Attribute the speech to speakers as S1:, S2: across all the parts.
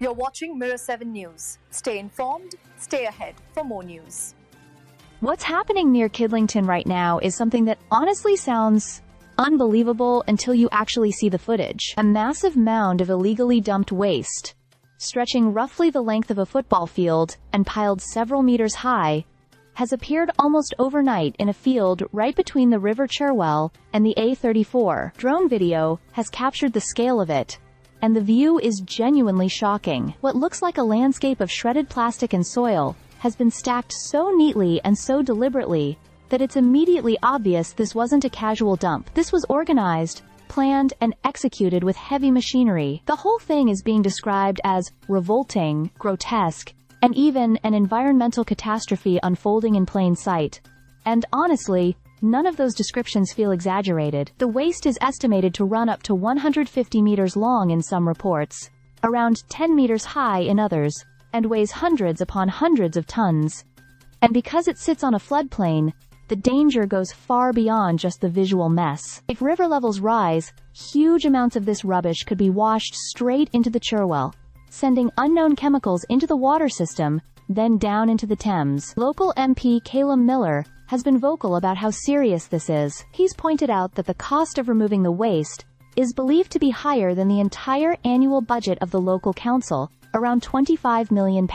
S1: You're watching Mirror 7 News. Stay informed, stay ahead for more news.
S2: What's happening near Kidlington right now is something that honestly sounds unbelievable until you actually see the footage. A massive mound of illegally dumped waste, stretching roughly the length of a football field and piled several meters high, has appeared almost overnight in a field right between the River Cherwell and the A34. Drone video has captured the scale of it, and the view is genuinely shocking. What looks like a landscape of shredded plastic and soil has been stacked so neatly and so deliberately that it's immediately obvious this wasn't a casual dump. This was organized, planned, and executed with heavy machinery. The whole thing is being described as revolting, grotesque, and even an environmental catastrophe unfolding in plain sight. And honestly, none of those descriptions feel exaggerated. The waste is estimated to run up to 150 meters long in some reports, around 10 meters high in others, and weighs hundreds upon hundreds of tons. And because it sits on a floodplain, the danger goes far beyond just the visual mess. If river levels rise, huge amounts of this rubbish could be washed straight into the Cherwell, sending unknown chemicals into the water system, then down into the Thames. Local MP Calum Miller has been vocal about how serious this is. He's pointed out that the cost of removing the waste is believed to be higher than the entire annual budget of the local council, around £25 million.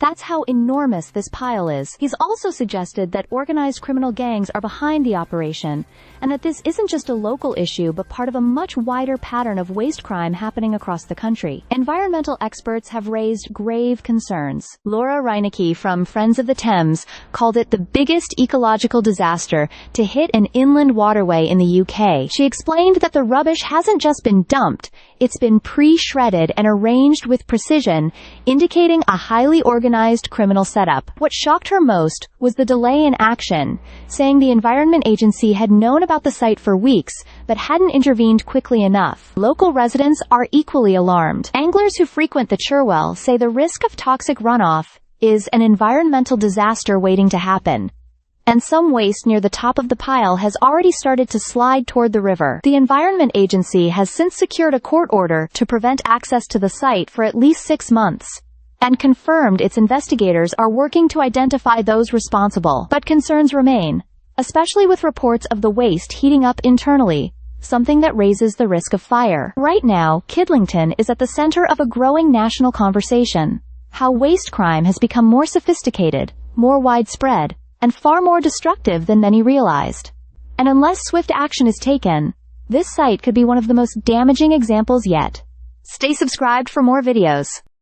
S2: That's how enormous this pile is. He's also suggested that organized criminal gangs are behind the operation, and that this isn't just a local issue but part of a much wider pattern of waste crime happening across the country. Environmental experts have raised grave concerns. Laura Reinecke from Friends of the Thames called it the biggest ecological disaster to hit an inland waterway in the UK. She explained that the rubbish hasn't just been dumped, it's been pre-shredded and arranged with precision, indicating a highly organized criminal setup. What shocked her most was the delay in action, saying the Environment Agency had known about the site for weeks, but hadn't intervened quickly enough. Local residents are equally alarmed. Anglers who frequent the Cherwell say the risk of toxic runoff is an environmental disaster waiting to happen, and some waste near the top of the pile has already started to slide toward the river. The Environment Agency has since secured a court order to prevent access to the site for at least 6 months, and confirmed its investigators are working to identify those responsible. But concerns remain, especially with reports of the waste heating up internally, something that raises the risk of fire. Right now, Kidlington is at the center of a growing national conversation: how waste crime has become more sophisticated, more widespread, and far more destructive than many realized. And unless swift action is taken, this site could be one of the most damaging examples yet. Stay subscribed for more videos.